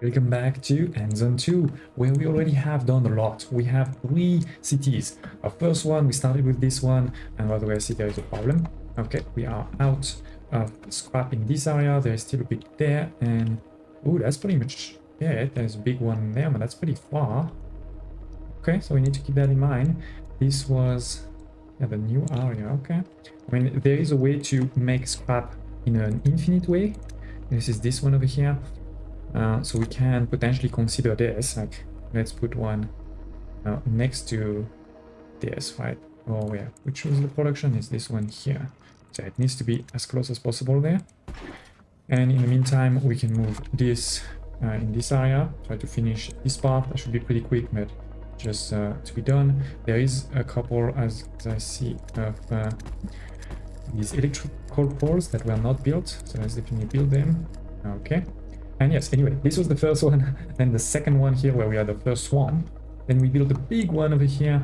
Welcome back to Endzone 2, where we already have done a lot. We have 3 cities. Our first one, we started with this one, and by the way, I see there is a problem. Okay, we are out of scrap in this area. There is still a bit there, and oh, that's pretty much it. There's a big one there, but that's pretty far. Okay, so we need to keep that in mind. This was the new area. Okay, I mean, there is a way to make scrap in an infinite way. This is this one over here. So we can potentially consider this, like, let's put one next to this, right? Oh yeah, which was the production is this one here. So it needs to be as close as possible there. And in the meantime, we can move this in this area, try to finish this part. That should be pretty quick, but just to be done. There is a couple, as I see, of these electrical poles that were not built, so let's definitely build them. Okay. And yes, anyway, this was the first one, and the second one here where we are the first one. Then we built a big one over here.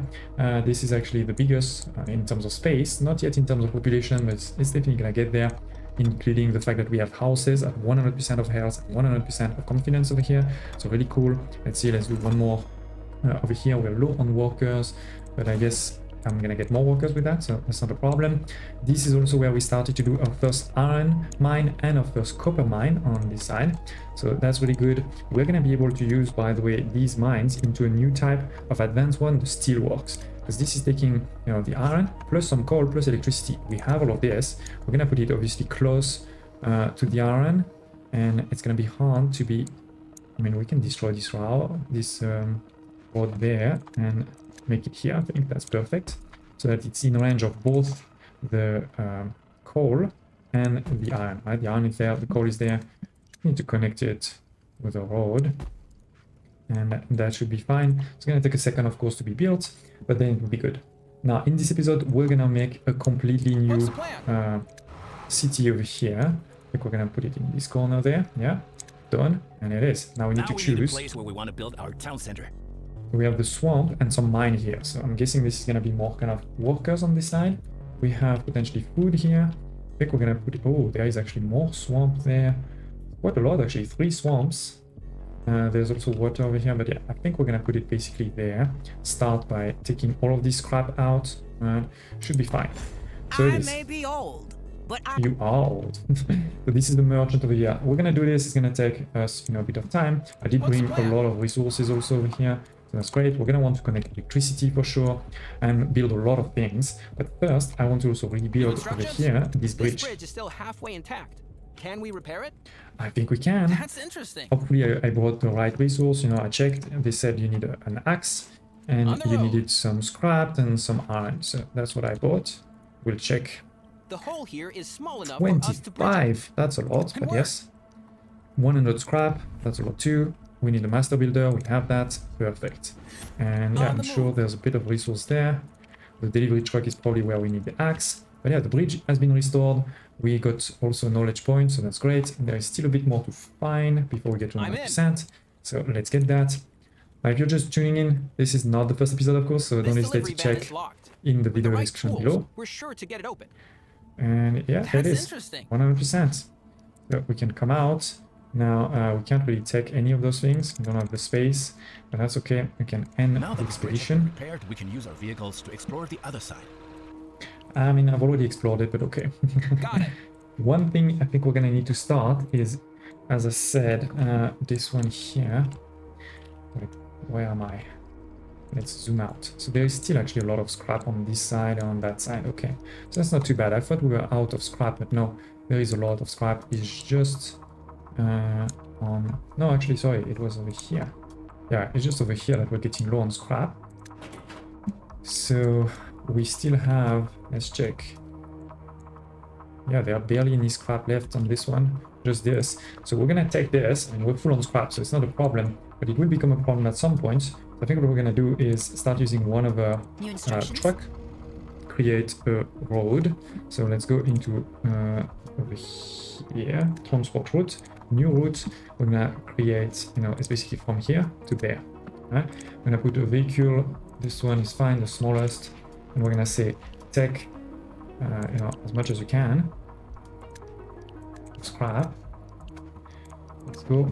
This is actually the biggest in terms of space, not yet in terms of population, but it's definitely gonna get there, including the fact that we have houses at 100% of health and 100% of confidence over here. So really cool. Let's see, let's do one more over here. We're low on workers, but I guess I'm gonna get more workers with that, so that's not a problem. This is also where we started to do our first iron mine and our first copper mine on this side, so that's really good. We're gonna be able to use, by the way, these mines into a new type of advanced one, the steelworks, because this is taking, you know, the iron plus some coal plus electricity. We have all of this. We're gonna put it obviously close to the iron, and it's gonna be hard to be, I mean, we can destroy this road there and make it here. I think that's perfect, so that it's in range of both the coal and the iron, right? The iron is there, the coal is there. We need to connect it with a road, and that should be fine. It's gonna take a second, of course, to be built, but then it will be good. Now, in this episode, we're gonna make a completely new city over here. I think we're gonna put it in this corner there. Yeah, done, and it is. Now we need to choose. A place where we want to build our town center. We have the swamp and some mine here, so I'm guessing this is going to be more kind of workers on this side. We have potentially food here. I think we're going to put it... Oh, there is actually more swamp there. Quite a lot, actually. 3 swamps. There's also water over here, but yeah, I think we're going to put it basically there. Start by taking all of this crap out. Should be fine. So it is. I may be old, but You are old. So this is the merchant over here. We're going to do this. It's going to take us, you know, a bit of time. I did bring a lot of resources also over here. So that's great. We're going to want to connect electricity for sure and build a lot of things. But first, I want to also rebuild over here this bridge. This bridge is still halfway intact. Can we repair it? I think we can. That's interesting. Hopefully, I brought the right resource. You know, I checked. They said you need an axe and you needed some scrap and some iron. So that's what I bought. We'll check. The hole here is small enough for us to bridge. 25. That's a lot, but yes. 100 scrap. That's a lot too. We need a master builder, we have that, perfect. And yeah, I'm sure there's a bit of resource there. The delivery truck is probably where we need the axe. But yeah, the bridge has been restored. We got also a knowledge point, so that's great. There is still a bit more to find before we get to 100%. So let's get that. Now, if you're just tuning in, this is not the first episode, of course, so don't hesitate to check in the video description below. We're sure to get it open. And yeah, there it is. 100%. So we can come out. Now, we can't really take any of those things. We don't have the space, but that's okay. We can end the expedition. Prepared, we can use our vehicles to explore the other side. I mean, I've already explored it, but okay. Got it. One thing I think we're gonna need to start is, as I said, this one here. Wait, where am I? Let's zoom out. So there is still actually a lot of scrap on this side and on that side. Okay, so that's not too bad. I thought we were out of scrap, but no, there is a lot of scrap. It's just... no, actually, sorry, it was over here. Yeah, it's just over here that we're getting low on scrap. So we still have, let's check. Yeah, there are barely any scrap left on this one, just this. So we're gonna take this, and we're full on scrap, so it's not a problem, but it will become a problem at some point. So I think what we're gonna do is start using one of our truck, create a road. So let's go into over here, transport route. New route, we're gonna create, you know, it's basically from here to there. Right? I'm gonna put a vehicle, this one is fine, the smallest, and we're gonna say take, you know, as much as you can. Scrap. Let's go.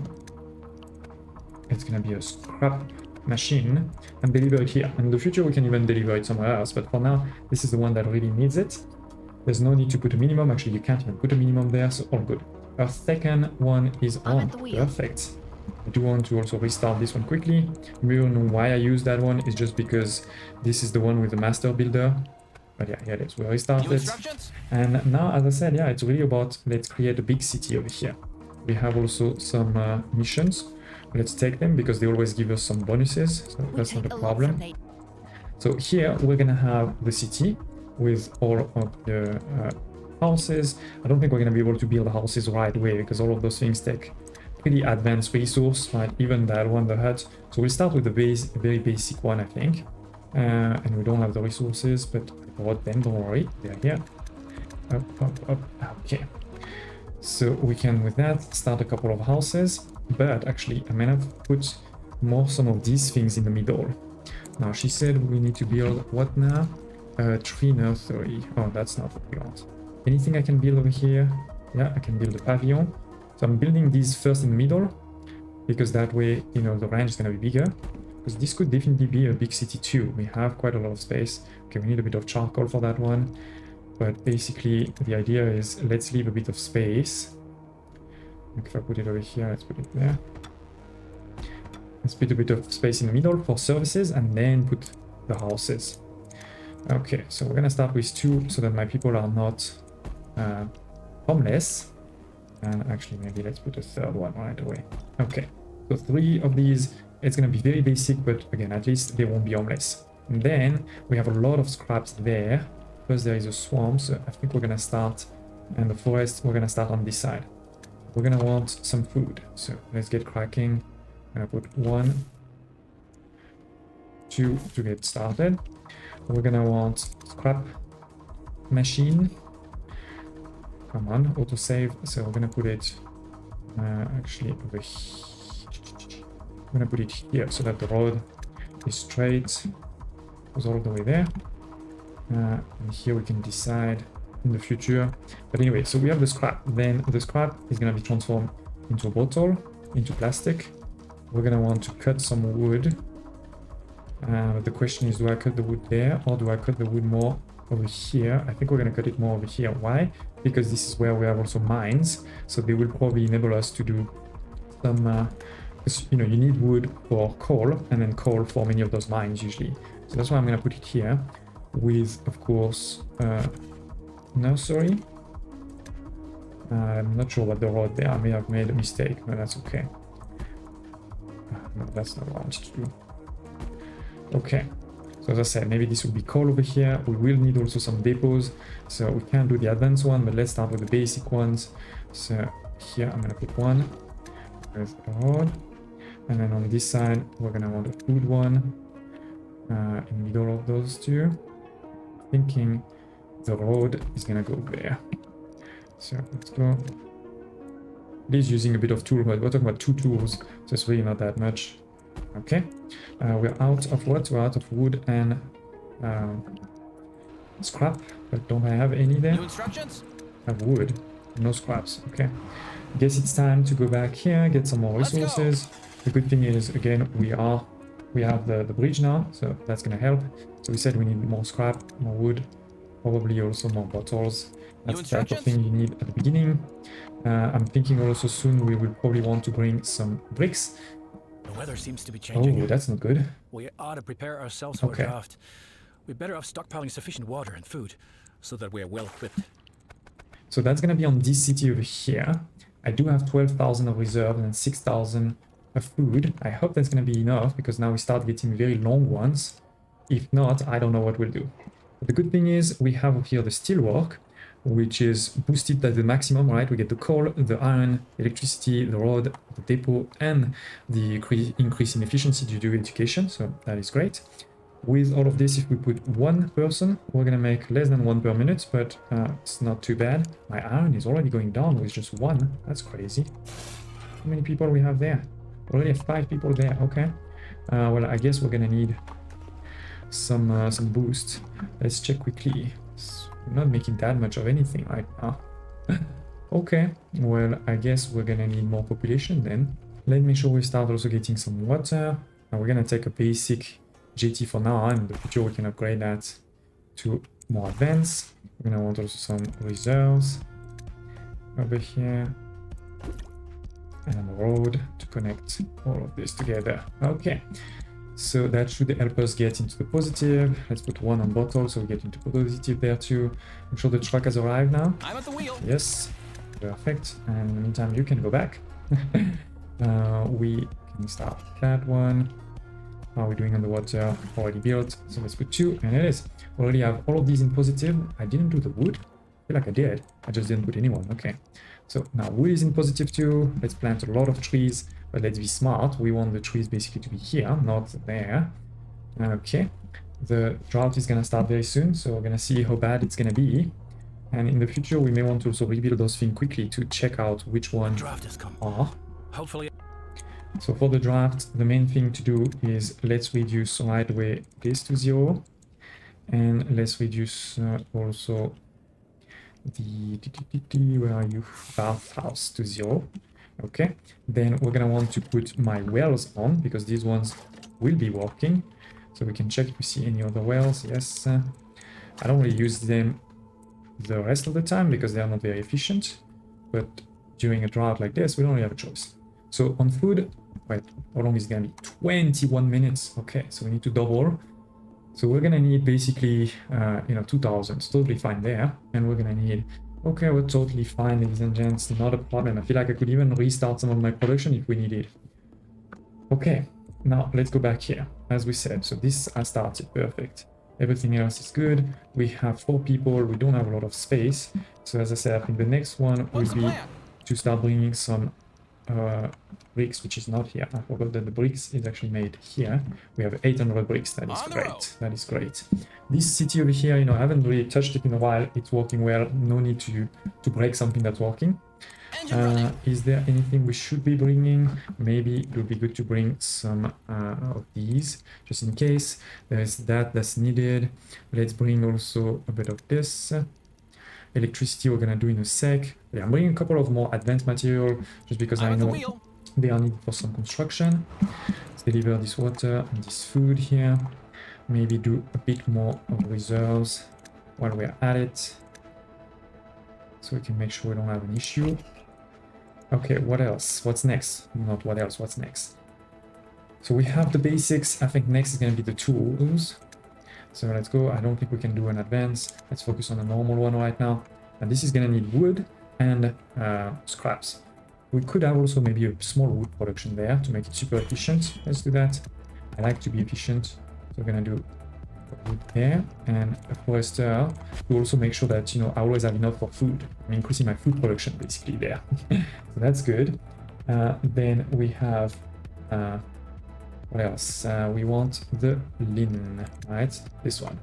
it's gonna be a scrap machine and deliver it here. In the future, we can even deliver it somewhere else, but for now, this is the one that really needs it. There's no need to put a minimum. Actually, you can't even put a minimum there, so all good. Our second one is on. Perfect. I do want to also restart this one quickly. We don't know why I use that one. It's just because this is the one with the master builder. But yeah, here it is. We restarted. And now, as I said, yeah, it's really about let's create a big city over here. We have also some missions. Let's take them because they always give us some bonuses. So that's not a problem. So here we're gonna have the city with all of the houses. I don't think we're gonna be able to build houses right away because all of those things take pretty advanced resource, right? Even that one, the hut. So we'll start with the very basic one, I think. And we don't have the resources, but I bought them, don't worry, they're here. Up. Okay. So we can, with that, start a couple of houses. But actually, I'm gonna put some of these things in the middle. Now, she said we need to build what now? A tree nursery. Oh, that's not what we want. Anything I can build over here? Yeah, I can build a pavilion. So I'm building these first in the middle, because that way, you know, the range is gonna be bigger. Because this could definitely be a big city too. We have quite a lot of space. Okay, we need a bit of charcoal for that one. But basically, the idea is let's leave a bit of space. If I put it over here, let's put it there. Let's put a bit of space in the middle for services and then put the houses. Okay, so we're gonna start with 2 so that my people are not homeless. And actually, maybe let's put a 3rd one right away. Okay, so 3 of these. It's gonna be very basic, but again, at least they won't be homeless. And then we have a lot of scraps there. First, there is a swamp, so I think we're gonna start, and the forest, we're gonna start on this side. We're gonna want some food, so let's get cracking. I'm gonna put 1, 2 to get started. We're gonna want scrap machine. Come on, autosave. So we're gonna put it actually over here. I'm gonna put it here so that the road is straight, goes all the way there. And here we can decide in the future. But anyway, so we have the scrap. Then the scrap is gonna be transformed into a bottle, into plastic. We're gonna want to cut some wood. The question is, do I cut the wood there or do I cut the wood more over here? I think we're gonna cut it more over here. Why? Because this is where we have also mines, so they will probably enable us to do some you know, you need wood for coal and then coal for many of those mines usually. So that's why I'm gonna put it here with, of course, nursery. I'm not sure what the road there. I may have made a mistake, but that's okay. No, that's not what I wanted to do. Okay. So as I said, maybe this will be coal over here. We will need also some depots. So we can do the advanced one, but let's start with the basic ones. So here I'm gonna put 1. There's a road. And then on this side, we're gonna want a food one in the middle of those 2. Thinking the road is gonna go there. So let's go. It is using a bit of tool, but we're talking about 2 tools, so it's really not that much. Okay, we're out of what? We're out of wood and scrap, but don't I have any there? New instructions? I have wood, no scraps. Okay, guess it's time to go back here, get some more resources. The good thing is, again, we have the bridge now, so that's gonna help. So we said we need more scrap, more wood, probably also more bottles. That's the type of thing you need at the beginning. I'm thinking also soon we will probably want to bring some bricks. The weather seems to be changing. Oh, that's not good. We ought to prepare ourselves for a draft. We're better off stockpiling sufficient water and food so that we are well equipped. So that's gonna be on this city over here. I do have 12,000 of reserve and 6,000 of food. I hope that's gonna be enough because now we start getting very long ones. If not, I don't know what we'll do. But the good thing is we have here the steelwork, which is boosted at the maximum, right? We get the coal, the iron, electricity, the road, the depot, and the increase in efficiency due to education. So that is great. With all of this, if we put 1 person, we're gonna make less than 1 per minute, but it's not too bad. My iron is already going down with just 1. That's crazy. How many people we have there? We already have 5 people there. Okay. Well, I guess we're gonna need some boost. Let's check quickly. We're not making that much of anything right now. Okay. Well, I guess we're gonna need more population then. Let me make sure we start also getting some water. And we're gonna take a basic JT for now, and in the future we can upgrade that to more advanced. We're gonna want also some reserves over here. And a road to connect all of this together. Okay. So that should help us get into the positive. Let's put one on bottle so we get into positive there too. I'm sure the truck has arrived now. I'm at the wheel. Yes, perfect. And in the meantime, you can go back. We can start that one. How are we doing on the water? Already built. So let's put 2, and it is. We already have all of these in positive. I didn't do the wood. I feel like I did. I just didn't put anyone. Okay. So now wood is in positive too. Let's plant a lot of trees. But let's be smart. We want the trees basically to be here, not there. Okay. The drought is going to start very soon, so we're going to see how bad it's going to be. And in the future, we may want to also rebuild those things quickly to check out which ones are. Hopefully. So for the draft, the main thing to do is let's reduce right away this to 0. And let's reduce also the where are you? Bathhouse to 0. Okay, then we're gonna want to put my wells on because these ones will be working. So we can check if we see any other wells. Yes, I don't really use them the rest of the time because they are not very efficient. But during a drought like this, we don't really have a choice. So on food, wait, how long is it gonna be? 21 minutes. Okay, so we need to double. So we're gonna need basically, 2,000. Totally fine there, and we're gonna need. Okay, we're totally fine, ladies and gents, not a problem. I feel like I could even restart some of my production if we needed. Okay, now let's go back here, as we said. So this has started, perfect. Everything else is good. We have 4 people, we don't have a lot of space. So as I said, I think the next one will be to start bringing some bricks, which is not here. I forgot that the bricks is actually made here. We have 800 bricks. That is great. That is great. This city over here, I haven't really touched it in a while. It's working well. No need to break something that's working. Is there anything we should be bringing? Maybe it would be good to bring some of these, just in case. There's that's needed. Let's bring also a bit of this. Electricity we're gonna do in a sec. Yeah, I'm bringing a couple of more advanced material just because I know they are needed for some construction. Let's deliver this water and this food here. Maybe do a bit more of reserves while we're at it, so we can make sure we don't have an issue. Okay, what else? What's next? Not what else, what's next? So we have the basics. I think next is gonna be the tools. So let's go. I don't think we can do an advance. Let's focus on a normal one right now. And this is gonna need wood and scraps. We could have also maybe a small wood production there to make it super efficient. Let's do that. I like to be efficient. So we're gonna do wood there and a forester to also make sure that I always have enough for food. I'm increasing my food production basically there. So that's good. Then we have what else? We want the linen, right? This one.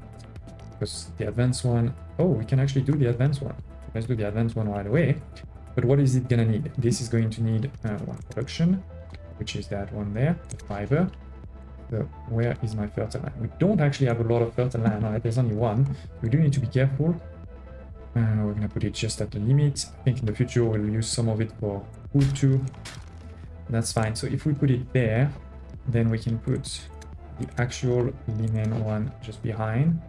Because the advanced one... Oh, we can actually do the advanced one. Let's do the advanced one right away. But what is it gonna need? This is going to need one production, which is that one there, the fiber. So where is my fertile land? We don't actually have a lot of fertile land, right? There's only one. We do need to be careful. And we're gonna put it just at the limit. I think in the future we'll use some of it for wood too. That's fine. So if we put it there, then we can put the actual linen one just behind,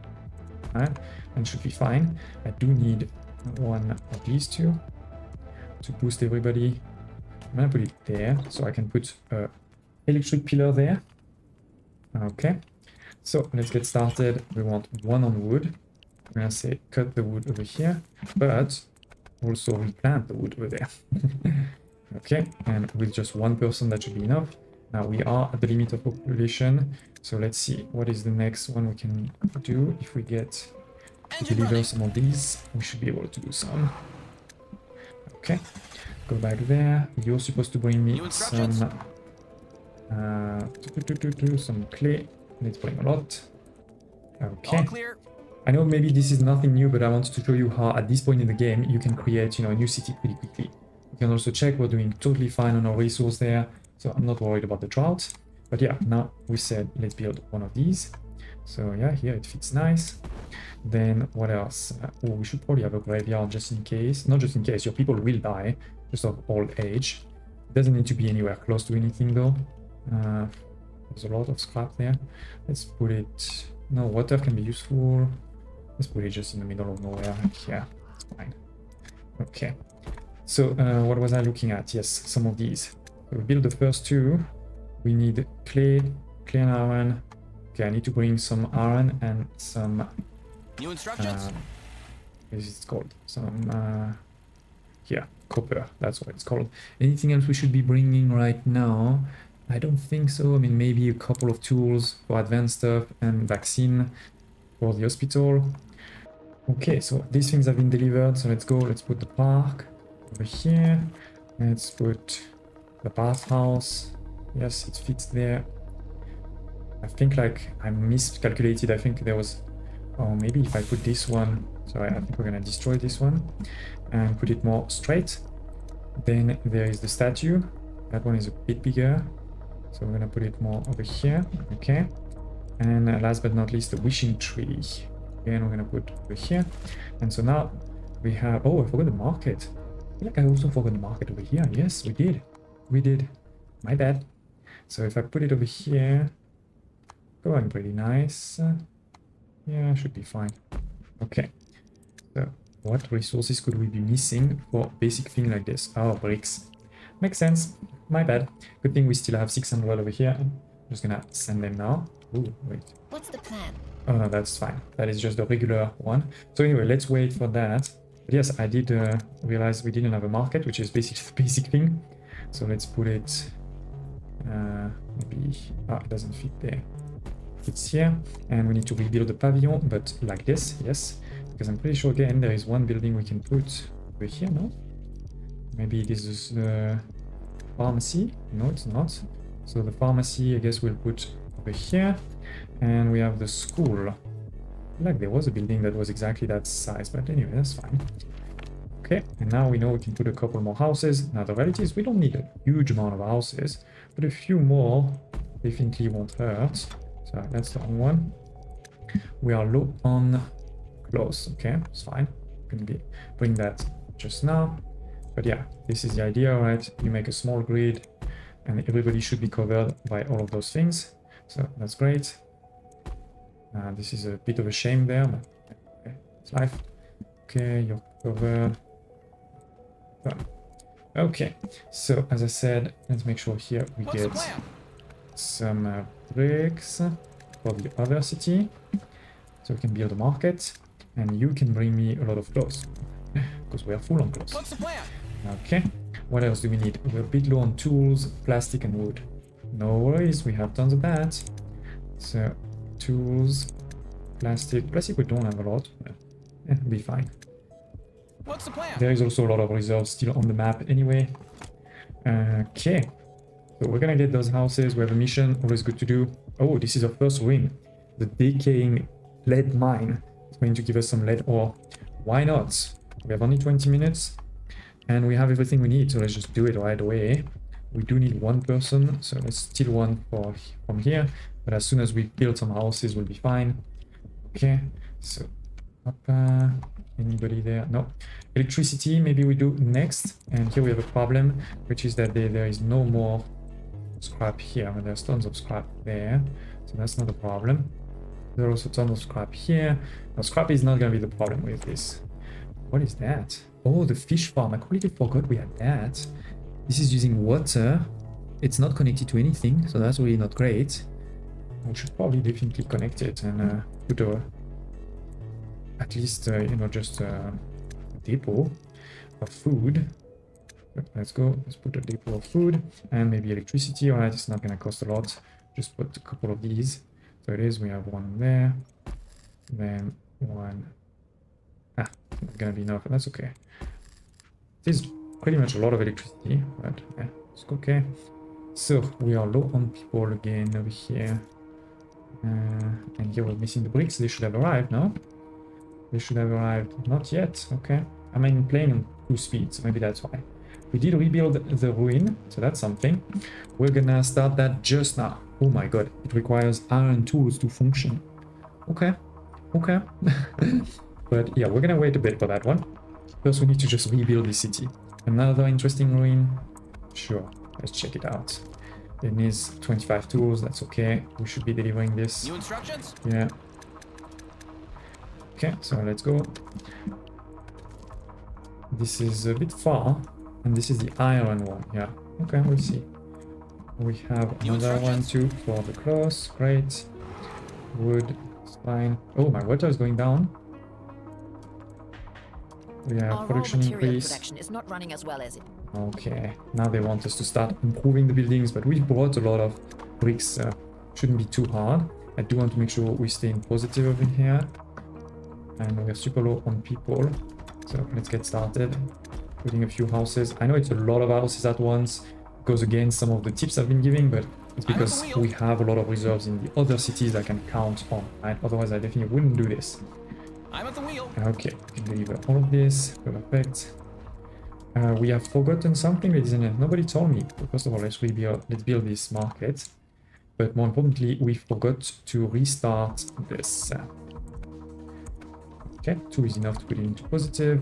right? And should be fine. I do need one of these two to boost everybody. I'm gonna put it there, so I can put a electric pillar there. Okay, so let's get started. We want one on wood. I'm gonna say cut the wood over here, but also replant the wood over there. Okay, and with just one person that should be enough. Now we are at the limit of population, so let's see what is the next one we can do. If we get to deliver some of these, we should be able to do some. Okay, go back there. You're supposed to bring me some clay. Let's bring a lot. Okay. I know maybe this is nothing new, but I wanted to show you how at this point in the game you can create a new city pretty quickly. You can also check we're doing totally fine on our resource there. So I'm not worried about the drought, but yeah, now we said let's build one of these. So yeah, here it fits nice. Then what else? Oh, we should probably have a graveyard just in case. Not just in case, your people will die just of old age. Doesn't need to be anywhere close to anything though. There's a lot of scrap there. Let's put it... No, water can be useful. Let's put it just in the middle of nowhere. Yeah, it's fine. Okay. So what was I looking at? Yes, some of these. So we build the first two. We need clay and iron. Okay, I need to bring some iron and some... New instructions? What is it called? Some... yeah, copper. That's what it's called. Anything else we should be bringing right now? I don't think so. I mean, maybe a couple of tools for advanced stuff and vaccine for the hospital. Okay, so these things have been delivered. So let's go. Let's put the park over here. Let's put the bathhouse. Yes, it fits there. I think like I miscalculated. I think there was... Oh, maybe if I put this one... Sorry, I think we're going to destroy this one and put it more straight. Then there is the statue. That one is a bit bigger. So we're going to put it more over here. Okay. And last but not least, the wishing tree. Again, we're going to put over here. And so now we have... Oh, I forgot the market. I feel like I also forgot the market over here. Yes, we did. We did. My bad. So if I put it over here... Going pretty nice. Yeah, should be fine. Okay. So what resources could we be missing for basic thing like this? Oh, bricks. Makes sense. My bad. Good thing we still have 600 over here. I'm just gonna send them now. Ooh, wait. What's the plan? Oh no, that's fine. That is just the regular one. So anyway, let's wait for that. But yes, I did realize we didn't have a market, which is basically the basic thing. So let's put it... maybe... Ah, it doesn't fit there. It's here. And we need to rebuild the pavilion, but like this, yes. Because I'm pretty sure, again, there is one building we can put over here, no? Maybe this is the pharmacy. No, it's not. So the pharmacy, I guess we'll put over here. And we have the school. Like there was a building that was exactly that size, but anyway, that's fine. Okay, and now we know we can put a couple more houses. Now the reality is we don't need a huge amount of houses, but a few more definitely won't hurt. So that's the wrong one. We are low on close. Okay, it's fine. Can be bring that just now. But yeah, this is the idea, right? You make a small grid and everybody should be covered by all of those things. So that's great. This is a bit of a shame there, but okay, it's life. Okay, you're covered. Done. Okay, so as I said, let's make sure here we get some bricks for the other city. So we can build a market and you can bring me a lot of clothes because we are full on clothes. What's the plan? Okay, what else do we need? We're a bit low on tools, plastic and wood. No worries, we have tons of that. So, tools, plastic we don't have a lot. It'll be fine. What's the plan? There is also a lot of reserves still on the map anyway. Okay, so we're gonna get those houses. We have a mission, always good to do. Oh, this is our first win. The decaying lead mine is going to give us some lead ore. Why not? We have only 20 minutes. And we have everything we need, so let's just do it right away. We do need one person, so let's steal one from here. But as soon as we build some houses, we'll be fine. Okay, so anybody there? No. Electricity, maybe we do next. And here we have a problem, which is that there is no more scrap here. I mean, there's tons of scrap there, so that's not a problem. There's also tons of scrap here. Now, scrap is not going to be the problem with this. What is that? Oh, the fish farm. I completely forgot we had that. This is using water. It's not connected to anything, so that's really not great. We should probably definitely connect it and put a... At least, you know, just a depot of food. Let's go. Let's put a depot of food and maybe electricity. Alright, it's not going to cost a lot. Just put a couple of these. So it is. We have one there. Then one... Ah, not gonna be enough, but that's okay. It is pretty much a lot of electricity, but yeah, it's okay. So we are low on people again over here. And here we're missing the bricks. They should have arrived, no? They should have arrived. Not yet, okay. I mean, playing on 2 speeds, so maybe that's why. We did rebuild the ruin, so that's something. We're gonna start that just now. Oh my god, it requires iron tools to function. Okay, okay. But yeah, we're gonna wait a bit for that one. First, we need to just rebuild the city. Another interesting ruin. Sure, Let's check it out. It needs 25 tools. That's okay. We should be delivering this. New instructions? Yeah. Okay, so let's go. This is a bit far, and this is the iron one. Yeah. Okay, we'll see. We have another one too for the cloth. Great. Wood. It's fine. Oh, my water is going down. We have Our production raw material increase. production is not running as well as it. Okay, now they want us to start improving the buildings, but we brought a lot of bricks. Shouldn't be too hard. I do want to make sure we stay in positive over here. And we're super low on people. So let's get started. Putting a few houses. I know it's a lot of houses at once. Goes against some of the tips I've been giving, but it's because we have a lot of reserves in the other cities I can count on, right? Otherwise I definitely wouldn't do this. I'm at the wheel. Okay, we can deliver all of this. Perfect. We have forgotten something, ladies and gentlemen. Nobody told me. First of all, let's build this market. But more importantly, we forgot to restart this. Okay, 2 is enough to put it into positive.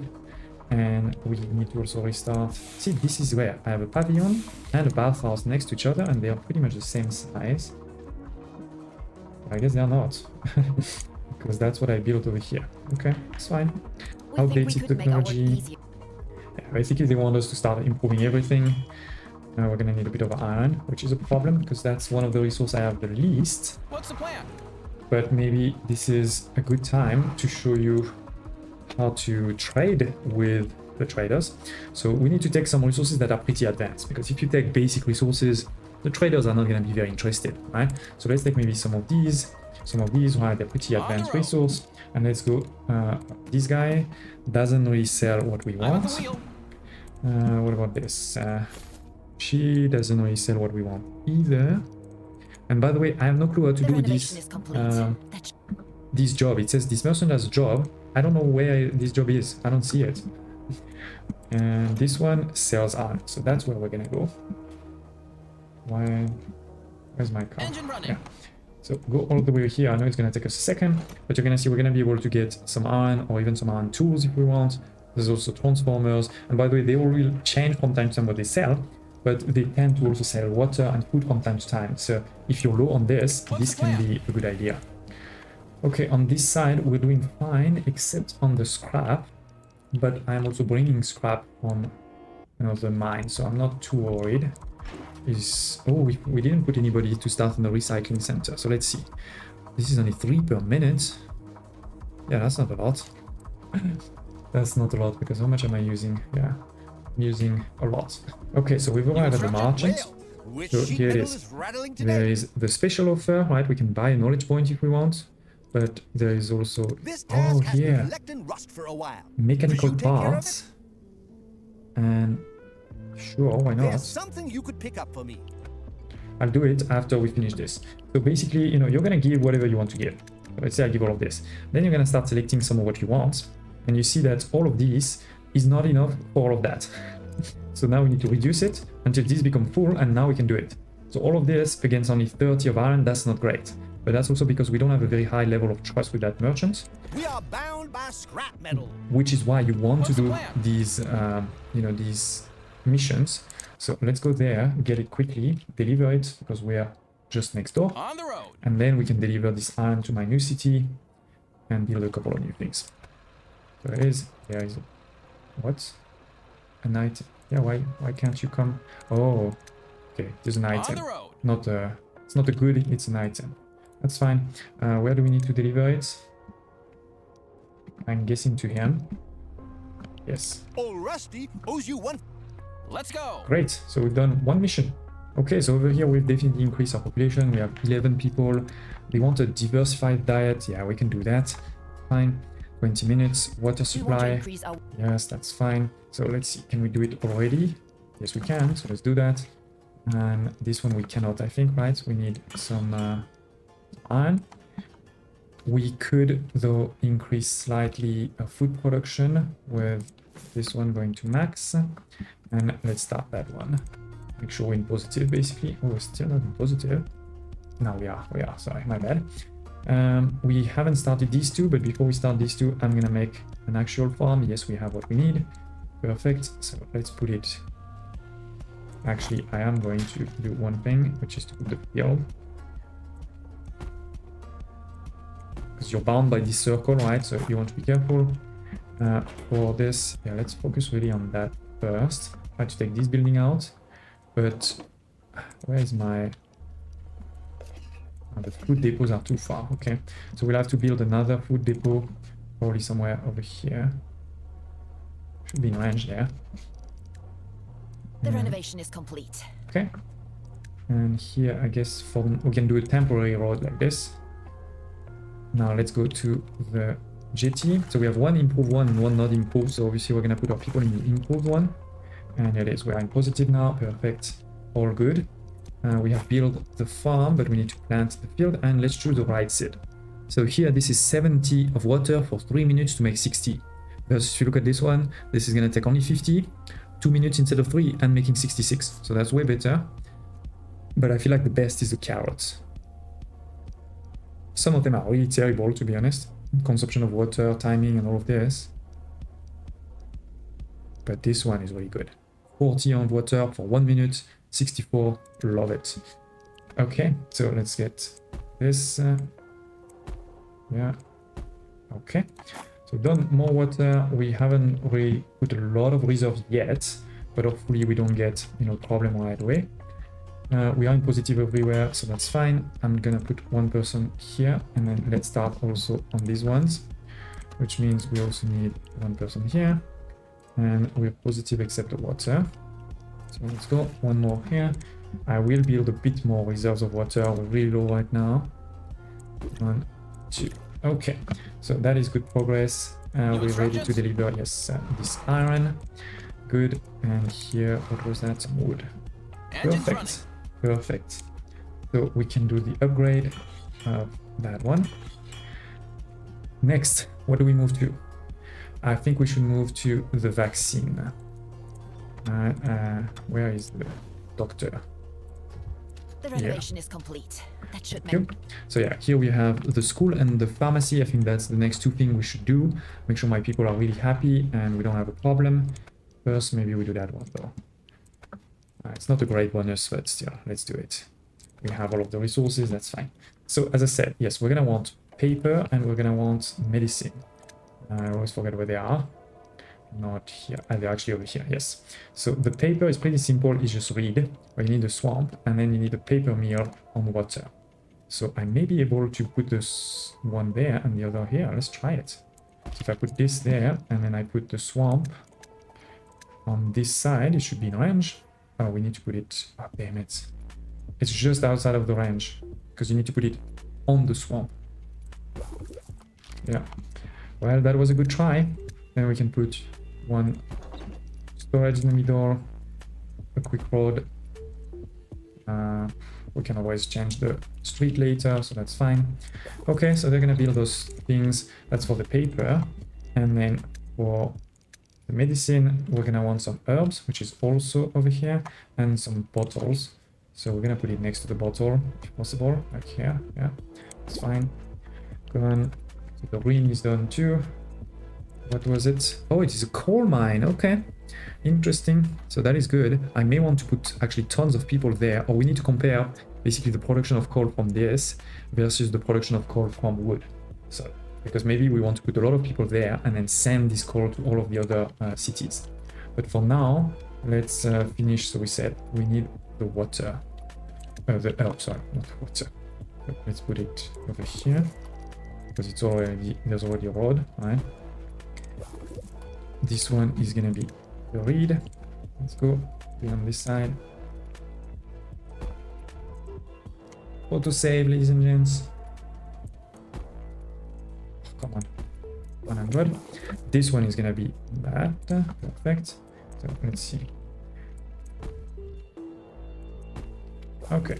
And we need to also restart. See, this is where I have a pavilion and a bathhouse next to each other, and they are pretty much the same size. I guess they are not. Because that's what I built over here. Okay, it's fine. Outdated technology. Yeah, basically they want us to start improving everything. We're gonna need a bit of iron, which is a problem because that's one of the resources I have the least. What's the plan? But maybe this is a good time to show you how to trade with the traders. So we need to take some resources that are pretty advanced, because if you take basic resources, the traders are not gonna be very interested, right? So let's take maybe some of these, right? They're pretty advanced resource. And let's go, this guy doesn't really sell what we want. What about this? She doesn't really sell what we want either. And by the way, I have no clue how to do this job. It says this person has a job. I don't know where this job is. I don't see it. And this one sells iron. So that's where we're gonna go. Where's my car? Engine running. Yeah. So go all the way here. I know it's going to take us a second, but you're going to see we're going to be able to get some iron or even some iron tools if we want. There's also transformers. And by the way, they all will change from time to time what they sell, but they tend to also sell water and food from time to time. So if you're low on this, this can be a good idea. Okay, on this side, we're doing fine, except on the scrap, but I'm also bringing scrap from another mine, so I'm not too worried. We didn't put anybody to start in the recycling center, so let's see. This is only 3 per minute. Yeah, that's not a lot. That's not a lot, because how much am I using? Yeah, I'm using a lot. Okay, so we've arrived at the margin. So here it is. There is the special offer, right? We can buy a knowledge point if we want, but there is also, oh yeah, mechanical parts. And sure, why not? There's something you could pick up for me. I'll do it after we finish this. So basically, you know, you're gonna give whatever you want to give. Let's say I give all of this. Then you're gonna start selecting some of what you want. And you see that all of this is not enough for all of that. So now we need to reduce it until this becomes full, and now we can do it. So all of this against only 30 of iron, that's not great. But that's also because we don't have a very high level of trust with that merchant. We are bound by scrap metal. Which is why you want to do these, these missions. So let's go there, get it quickly, deliver it, because we're just next door. On the road. And then we can deliver this iron to my new city and build a couple of new things. So there is what? An item. Yeah, why can't you come? Oh, okay, there's an item. On the road. Not it's not a good, it's an item. That's fine. Where do we need to deliver it? I'm guessing to him. Yes. Old Rusty owes you one. Let's go. Great. So we've done one mission. Okay, so over here we've definitely increased our population. We have 11 people. We want a diversified diet. Yeah, we can do that. Fine. 20 minutes. Water supply. Yes, that's fine. So let's see. Can we do it already? Yes, we can. So let's do that. And this one we cannot, I think, right? We need some iron. We could, though, increase slightly food production with this one going to max. And let's start that one. Make sure we're in positive, basically. Oh, we're still not in positive. No, we are. Sorry, my bad. We haven't started these two, but before we start these two, I'm going to make an actual farm. Yes, we have what we need. Perfect. So let's put it Actually, I am going to do one thing, which is to put the field. Because you're bound by this circle, right? So you want to be careful. For this, yeah, let's focus really on that first. Try to take this building out. But where is my... Oh, the food depots are too far. Okay, so we'll have to build another food depot, probably somewhere over here. Should be in range there. The renovation is complete. Okay. And here, I guess, we can do a temporary road like this. Now let's go to the jetty. So we have one improved one and one not improved. So obviously we're going to put our people in the improved one. And it is, we are in positive now. Perfect. All good. We have built the farm, but we need to plant the field. And let's choose the right seed. So here, this is 70 of water for 3 minutes to make 60. Versus if you look at this one, this is going to take only 50. 2 minutes instead of 3 and making 66. So that's way better. But I feel like the best is the carrots. Some of them are really terrible, to be honest. Consumption of water, timing, and all of this. But this one is really good. 40 on water for 1 minute, 64. Love it. Okay, so let's get this. Yeah. Okay. So done more water. We haven't really put a lot of reserves yet, but hopefully we don't get, you know, problem right away. We are in positive everywhere, so that's fine. I'm gonna put one person here, and then let's start also on these ones, which means we also need one person here, and we're positive except the water. So let's go one more here. I will build a bit more reserves of water. We're really low right now. 1, 2. Okay, so that is good progress. We're ready to deliver, yes, this iron. Good, and here, what was that? Some wood. Perfect, perfect. So we can do the upgrade of that one. Next, what do we move to? I think we should move to the vaccine. Where is the doctor? The renovation is complete. That should make... So yeah, here we have the school and the pharmacy. I think that's the next two things we should do. Make sure my people are really happy and we don't have a problem. First, maybe we do that one though. It's not a great bonus, but still, let's do it. We have all of the resources, that's fine. So as I said, yes, we're gonna want paper and we're gonna want medicine. I always forget where they are. Not here. They're actually over here. Yes. So the paper is pretty simple. It's just reed. Where you need a swamp, and then you need a paper mill on water. So I may be able to put this one there and the other here. Let's try it. So if I put this there, and then I put the swamp on this side, it should be in range. Oh, we need to put it. Oh, damn it! It's just outside of the range because you need to put it on the swamp. Yeah. Well, that was a good try. Then we can put one storage in the middle, a quick road. We can always change the street later, so that's fine. Okay, so they're gonna build those things. That's for the paper. And then for the medicine, we're gonna want some herbs, which is also over here, and some bottles. So we're gonna put it next to the bottle, if possible, like here. Yeah, it's fine. Go on. So the green is done too. What was it? Oh, it is a coal mine. Okay, interesting. So that is good. I may want to put actually tons of people there, or we need to compare basically the production of coal from this versus the production of coal from wood. So because maybe we want to put a lot of people there and then send this coal to all of the other cities. But for now, let's finish. So we said we need the water. The herb, sorry, not the water. But let's put it over here because it's already, there's already a road, right? This one is gonna be the reed. Let's go. Be on this side. Auto save, ladies and gents. Oh, come on. 100. This one is gonna be that. Perfect. So let's see. Okay.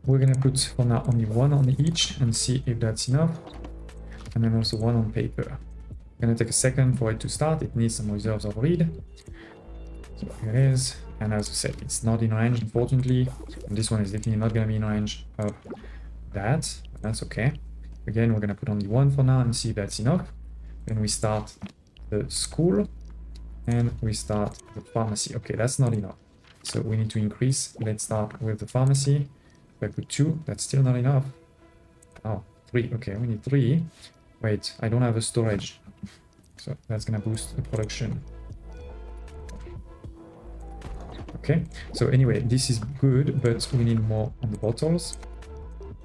We're gonna put for now only one on each and see if that's enough. And then also one on paper. Gonna take a second for it to start. It needs some reserves of reed. So here it is. And as I said, it's not in range, unfortunately. And this one is definitely not gonna be in range of that. But that's okay. Again, we're gonna put only one for now and see if that's enough. Then we start the school and we start the pharmacy. Okay, that's not enough. So we need to increase. Let's start with the pharmacy. If I put 2, that's still not enough. Oh, 3. Okay, we need 3. Wait, I don't have a storage. So that's gonna boost the production. Okay, so anyway, this is good, but we need more on the bottles.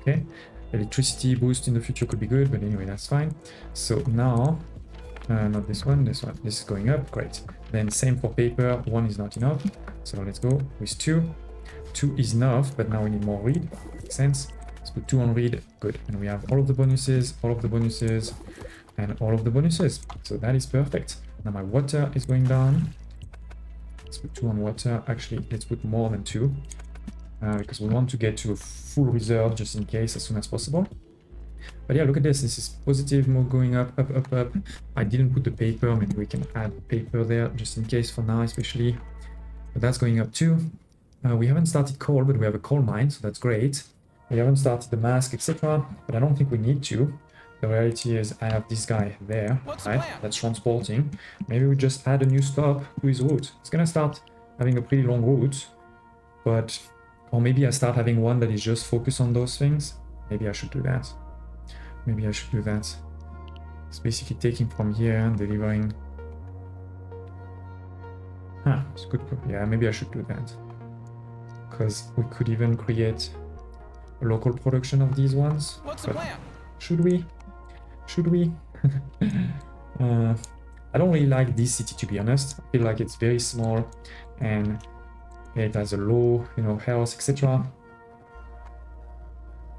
Okay, electricity boost in the future could be good, but anyway, that's fine. So now, not this one, this is going up, great. Then same for paper, 1 is not enough. So let's go with 2. 2 is enough, but now we need more read, makes sense. Let's put 2 on read, good. And we have all of the bonuses, and all of the bonuses. So that is perfect. Now my water is going down. Let's put 2 on water. Actually, let's put more than 2 because we want to get to a full reserve just in case as soon as possible. But yeah, look at this. This is positive mode going up. I didn't put the paper. Maybe we can add paper there just in case for now, especially. But that's going up too. We haven't started coal, but we have a coal mine, so that's great. We haven't started the mask, etc. But I don't think we need to. The reality is I have this guy there, right? That's transporting. Maybe we just add a new stop to his route. It's gonna start having a pretty long route, but... Or maybe I start having one that is just focused on those things. Maybe I should do that. It's basically taking from here and delivering... Huh, it's good. Yeah, maybe I should do that. Because we could even create a local production of these ones. What's the plan? Should we? I don't really like this city, to be honest. I feel like it's very small and it has a low, health, etc.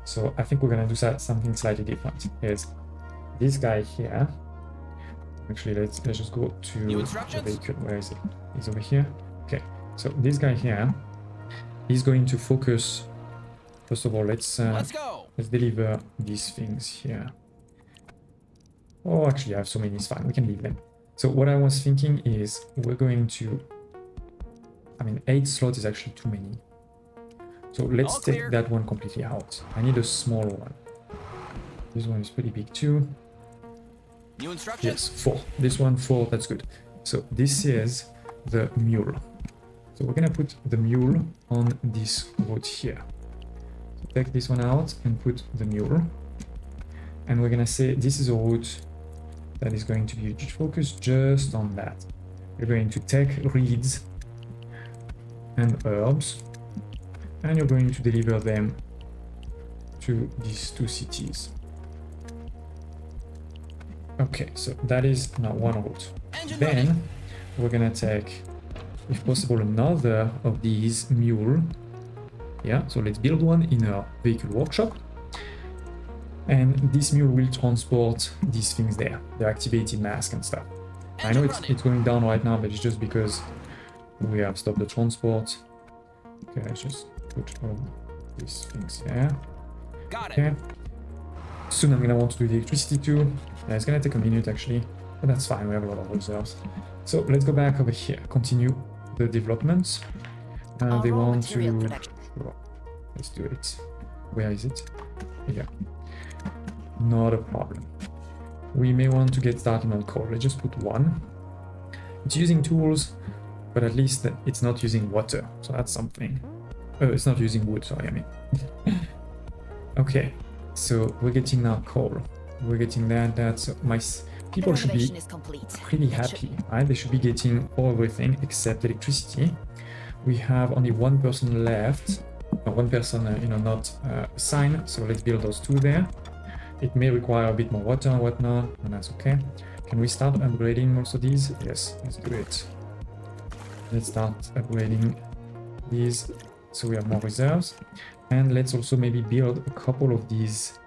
So I think we're gonna do something slightly different. Here's this guy here. Actually, let's just go to the vehicle. Where is it? He's over here. Okay, so this guy here is going to focus. First of all, let's deliver these things here. Oh, actually, I have so many. It's fine. We can leave them. So what I was thinking is we're going to... 8 slots is actually too many. So let's take that one completely out. I need a smaller one. This one is pretty big too. New instructions? Yes, 4. This one, 4. That's good. So this is the mule. So we're gonna put the mule on this road here. So take this one out and put the mule. And we're gonna say this is a route that is going to be focused just on that. You're going to take reeds and herbs, and you're going to deliver them to these 2 cities. Okay, so that is now one route. Then we're gonna take, if possible, another of these mule. Yeah, so let's build one in a vehicle workshop. And this mule will transport these things there, the activated mask and stuff. I know it's going down right now, but it's just because we have stopped the transport. Okay, let's just put all these things here. Got it. Okay. Soon I'm gonna want to do the electricity too. Yeah, it's gonna take a minute actually, but that's fine. We have a lot of reserves. So let's go back over here. Continue the development. They want to. Sure. Let's do it. Where is it? Here. Not a problem. We may want to get started on coal. Let's just put 1. It's using tools, but at least it's not using water, so that's something. It's not using wood, sorry, Okay, so we're getting now coal. We're getting that, so my people should be pretty happy, right? They should be getting everything except electricity. We have only 1 person left, 1 person, not assigned, so let's build those 2 there. It may require a bit more water and whatnot, and that's okay. Can we start upgrading also these? Yes, let's do it. Let's start upgrading these so we have more reserves. And let's also maybe build a couple of these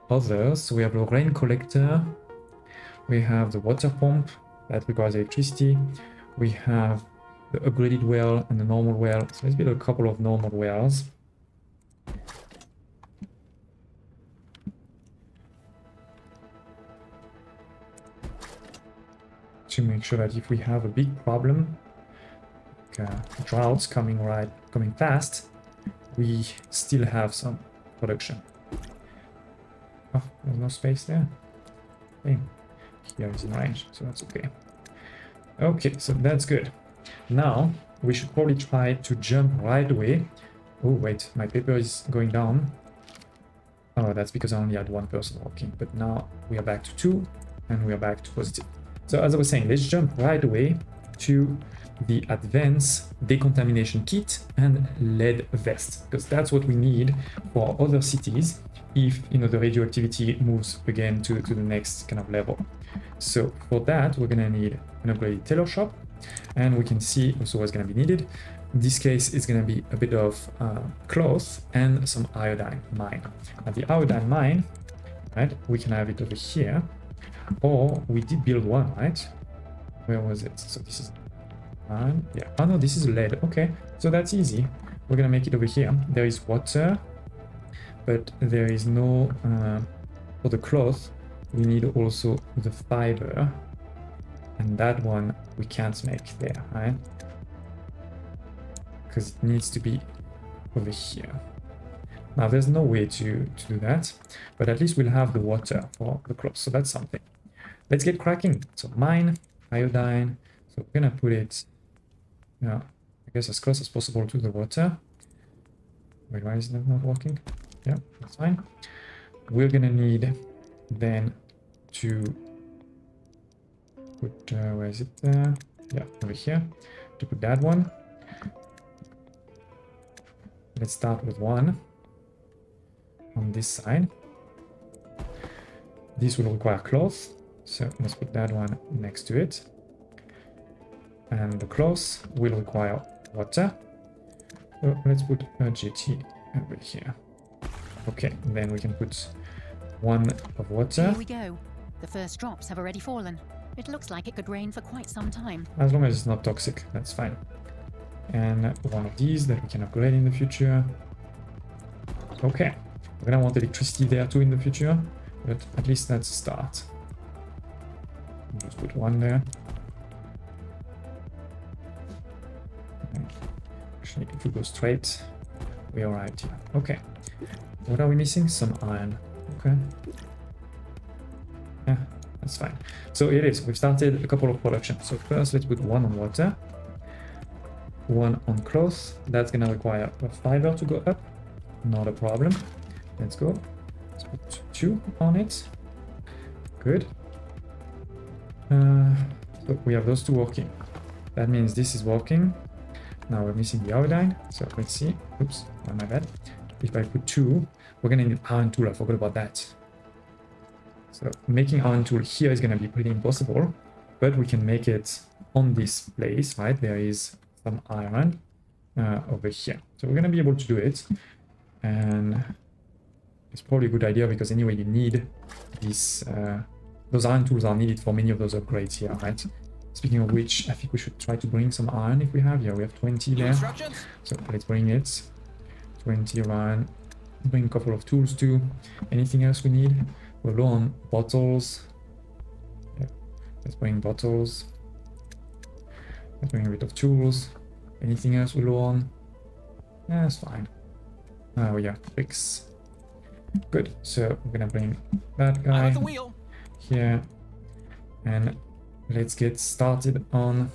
others. So we have the rain collector. We have the water pump that requires electricity. We have the upgraded well and the normal well. So let's build a couple of normal wells. To make sure that if we have a big problem, droughts coming fast, we still have some production. Oh, there's no space there. Okay. Here is in range, so that's okay. Okay, so that's good. Now we should probably try to jump right away. Oh, wait, my paper is going down. Oh, that's because I only had one person working, but now we are back to 2 and we are back to positive. So as I was saying, let's jump right away to the advanced decontamination kit and lead vest, because that's what we need for other cities if, you know, the radioactivity moves again to the next kind of level. So for that, we're gonna need an upgraded tailor shop, and we can see also what's gonna be needed. In this case, it's going to be a bit of cloth and some iodine mine. Now, the iodine mine, right, we can have it over here, or we did build one, right? Where was it? So this is iron. Yeah. Oh no, this is lead. Okay, so that's easy. We're going to make it over here. There is water, but there is no for the cloth. We need also the fiber, and that one we can't make there, right? Because it needs to be over here. Now there's no way to do that, but at least we'll have the water for the cloth, so that's something. Let's get cracking. So mine, iodine, so we're gonna put it, I guess as close as possible to the water. Wait, why is that not working? Yeah, that's fine. We're gonna need then to put, where is it? Yeah, over here, to put that one. Let's start with one on this side. This will require cloth, so let's put that one next to it. And the cloth will require water. So let's put a GT over here. Okay, then we can put one of water. Here we go. The first drops have already fallen. It looks like it could rain for quite some time. As long as it's not toxic, that's fine. And one of these that we can upgrade in the future. Okay, we're gonna want electricity there too in the future, but at least that's a start. Just put one there. Actually, if we go straight, we arrived here. Okay, what are we missing? Some iron. Okay. Yeah, that's fine. So it is. We've started a couple of production. So first, let's put one on water. One on cloth. That's gonna require a fiber to go up. Not a problem. Let's go. Let's put 2 on it. Good. So we have those 2 working. That means this is working. Now we're missing the iodine. So let's see. Oops, my bad. If I put 2, we're gonna need iron tool. I forgot about that. So making iron tool here is gonna be pretty impossible, but we can make it on this place, right? There is some iron over here, so we're gonna be able to do it, and it's probably a good idea because anyway you need this. Those iron tools are needed for many of those upgrades here, right? Speaking of which, I think we should try to bring some iron if we have. Yeah, we have 20 there, so let's bring it. 20 iron. Bring a couple of tools too. Anything else we need? We're low on bottles. Yeah, let's bring bottles. Let's bring a bit of tools. Anything else we're low on? Yeah, that's fine. Oh yeah, bricks. Good. So we're gonna bring that guy here, and let's get started on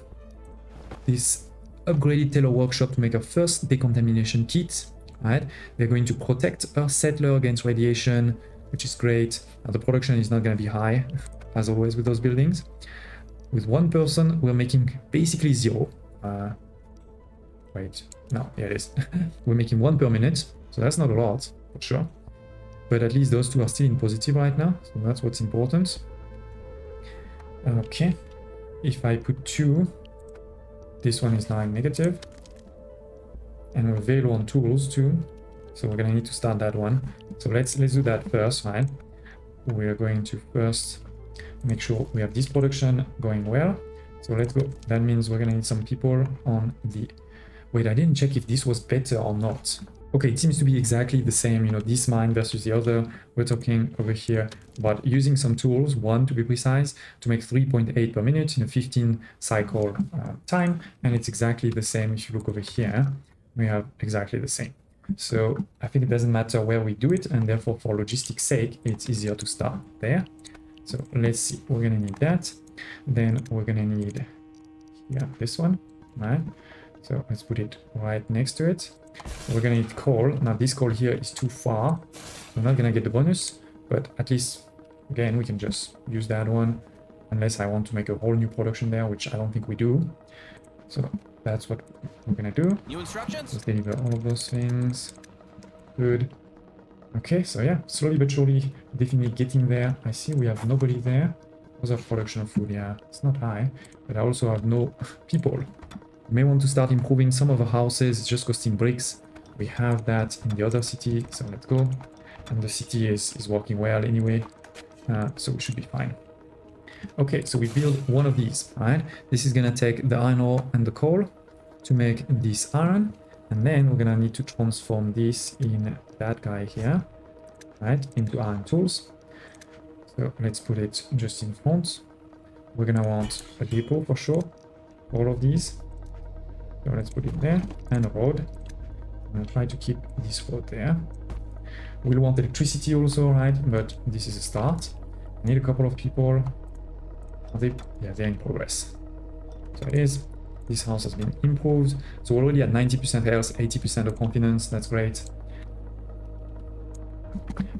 this upgraded tailor workshop to make our first decontamination kit. Right? They're going to protect our settler against radiation, which is great. Now, the production is not going to be high, as always with those buildings. With one person, we're making basically 0. Wait, no, here it is. We're making 1 per minute, so that's not a lot, for sure. But at least those 2 are still in positive right now, so that's what's important. Okay, if I put 2, this one is now in negative. And we're very low on tools too, so we're gonna need to start that one. So let's do that first, right? We're going to first make sure we have this production going well. So let's go. That means we're gonna need some people on the... Wait, I didn't check if this was better or not. Okay, it seems to be exactly the same, you know, this mine versus the other. We're talking over here about using some tools, 1 to be precise, to make 3.8 per minute in a 15 cycle time, and it's exactly the same if you look over here. We have exactly the same. So I think it doesn't matter where we do it, and therefore for logistics sake, it's easier to start there. So let's see, we're gonna need that. Then we're gonna need, yeah, this one, right? So let's put it right next to it. We're gonna need coal. Now this coal here is too far. We're not gonna get the bonus, but at least, again, we can just use that one. Unless I want to make a whole new production there, which I don't think we do. So that's what we're gonna do. New instructions? Let's deliver all of those things. Good. Okay, so yeah, slowly but surely, definitely getting there. I see we have nobody there. Other production of food, yeah, it's not high, but I also have no people. We may want to start improving some of the houses. It's just costing bricks. We have that in the other city, so let's go. And the city is working well anyway, so we should be fine. Okay, so we build one of these, right? This is gonna take the iron ore and the coal to make this iron, and then we're gonna need to transform this in that guy here, right, into iron tools. So let's put it just in front. We're gonna want a depot for sure, all of these. So let's put it there, and a road. I'm gonna try to keep this road there. We'll want electricity also, right? But this is a start. I need a couple of people. Are they? Yeah, they're in progress. So it is. This house has been improved. So we're already at 90% health, 80% of confidence. That's great.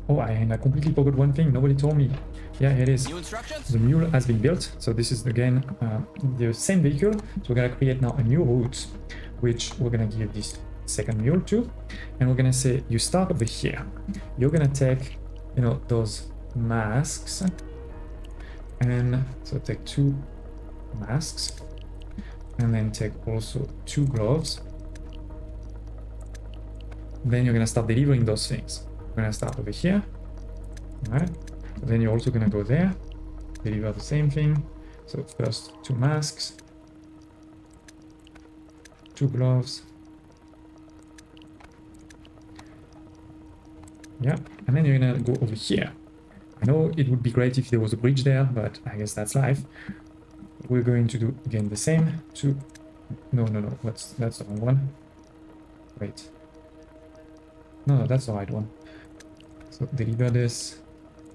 Oh, and I completely forgot one thing. Nobody told me. Yeah, here it is. New instructions? The mule has been built. So this is again the same vehicle. So we're gonna create now a new route, which we're gonna give this second mule to, and we're gonna say you start over here. You're gonna take, you know, those masks, and so take 2 masks, and then take also 2 gloves. Then you're gonna start delivering those things. We're gonna start over here, right? Then you're also gonna go there, deliver the same thing. So first 2 masks, 2 gloves. Yeah, and then you're gonna go over here. I know it would be great if there was a bridge there, but I guess that's life. We're going to do again the same. No, that's the wrong one. Wait. No, that's the right one. So deliver this,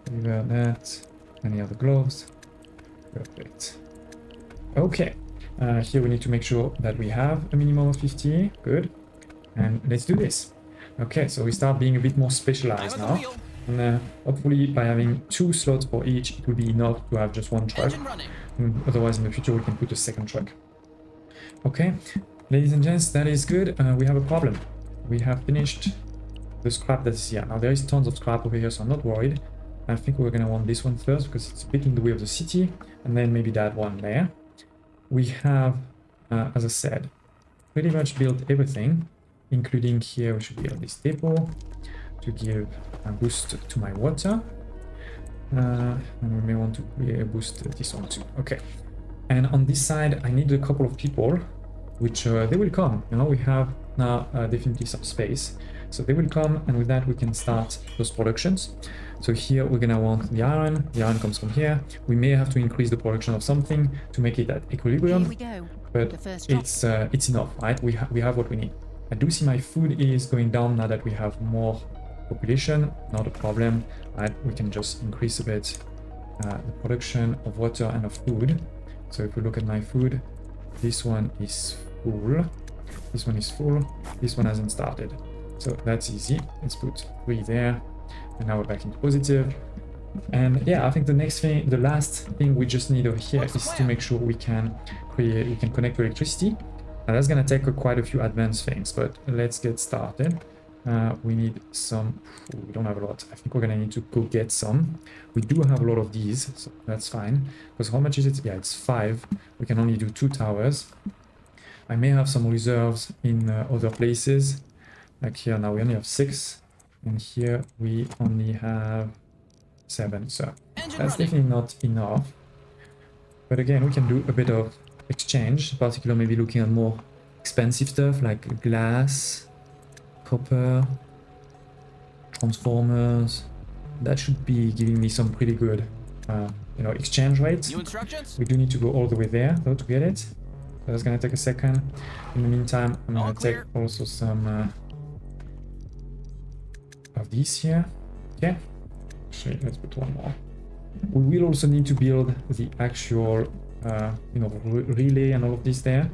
deliver that, any other gloves. Perfect. Okay, here we need to make sure that we have a minimum of 50. Good. And let's do this. Okay, so we start being a bit more specialized now. And hopefully by having 2 slots for each, it will be enough to have just 1 truck. Otherwise in the future we can put a second truck. Okay, ladies and gents, that is good. We have a problem. We have finished the scrap that is here. Now there is tons of scrap over here, so I'm not worried. I think we're gonna want this one first because it's a bit in the way of the city, and then maybe that one there. We have, as I said, pretty much built everything, including here we should build this depot to give a boost to my water. And we may want to boost this one too. Okay. And on this side, I need a couple of people, which they will come. You know, we have now definitely some space. So they will come, and with that we can start those productions. So here we're gonna want the iron. The iron comes from here. We may have to increase the production of something to make it at equilibrium. Here we go. But The first drop. it's enough, right? We have what we need. I do see my food is going down now that we have more population. Not a problem, right? We can just increase a bit the production of water and of food. So if we look at my food, this one is full, this one is full, this one hasn't started. So that's easy. Let's put 3 there, and now we're back into positive. And yeah, I think the next thing, the last thing we just need over here is to make sure we can connect to electricity. Now that's gonna take quite a few advanced things, but let's get started. We need some. We don't have a lot. I think we're gonna need to go get some. We do have a lot of these, so that's fine. Because how much is it? Yeah, it's 5. We can only do 2 towers. I may have some reserves in other places. Like here now we only have 6, and here we only have 7. So that's definitely not enough. But again, we can do a bit of exchange, in particular maybe looking at more expensive stuff like glass, copper, transformers. That should be giving me some pretty good exchange rates. New instructions? We do need to go all the way there though to get it, so that's gonna take a second. In the meantime, I'm gonna take also some of these here. Okay, actually let's put 1 more. We will also need to build the actual relay and all of this there.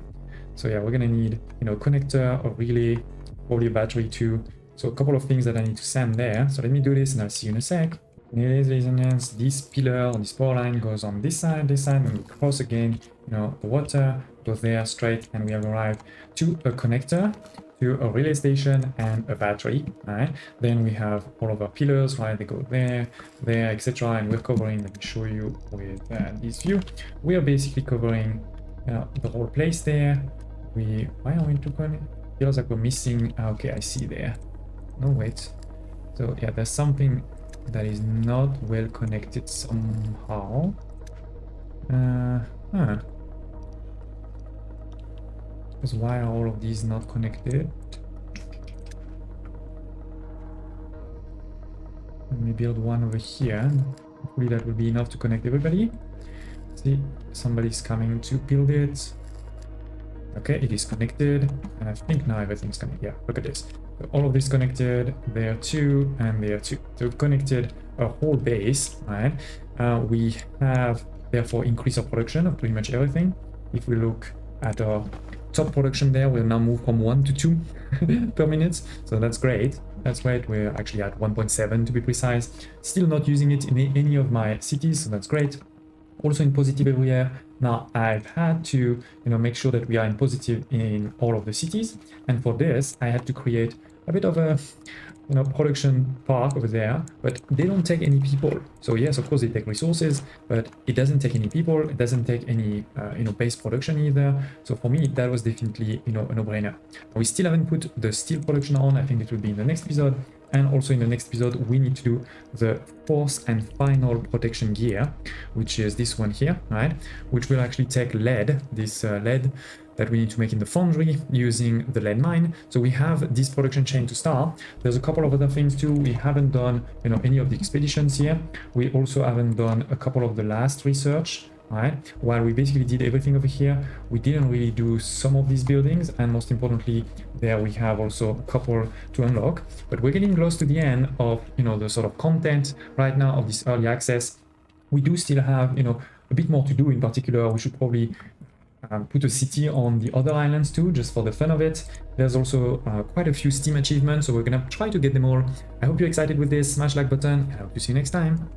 So yeah, we're gonna need, you know, connector, a relay, probably a battery too. So a couple of things that I need to send there. So let me do this and I'll see you in a sec. Ladies and gents, this pillar, this power line goes on this side, and we cross again, you know, the water goes there straight, and we have arrived to a connector, to a relay station and a battery, right? Then we have all of our pillars, right? They go there, there, etc. And we're covering, let me show you with this view. We are basically covering the whole place there. Why are we into connect? Feels like we're missing, okay, I see there. No, wait. So yeah, there's something that is not well connected somehow. Because why are all of these not connected? Let me build one over here. Hopefully that will be enough to connect everybody. See, somebody's coming to build it. Okay, it is connected, and I think now everything's connected. Yeah, look at this. So all of this connected, there too, and there too. So we've connected a whole base, right? We have therefore increased our production of pretty much everything. If we look at our top production there, we'll now move from 1 to 2 per minute. So that's great. That's great. We're actually at 1.7 to be precise. Still not using it in any of my cities, so that's great. Also in positive everywhere. Now I've had to, you know, make sure that we are in positive in all of the cities, and for this I had to create a bit of a, you know, production park over there, but they don't take any people. So yes, of course they take resources, but it doesn't take any people. It doesn't take any, you know, base production either. So for me, that was definitely, you know, a no-brainer. We still haven't put the steel production on. I think it will be in the next episode. And also in the next episode, we need to do the fourth and final protection gear, which is this one here, right? Which will actually take lead, this lead that we need to make in the foundry using the lead mine. So we have this production chain to start. There's a couple of other things too. We haven't done, you know, any of the expeditions here. We also haven't done a couple of the last research. Right? While we basically did everything over here, we didn't really do some of these buildings, and most importantly, there we have also a couple to unlock. But we're getting close to the end of, you know, the sort of content right now of this early access. We do still have, you know, a bit more to do. In particular, we should probably put a city on the other islands too, just for the fun of it. There's also quite a few Steam achievements, so we're gonna try to get them all. I hope you're excited with this. Smash like button, and I hope to see you next time.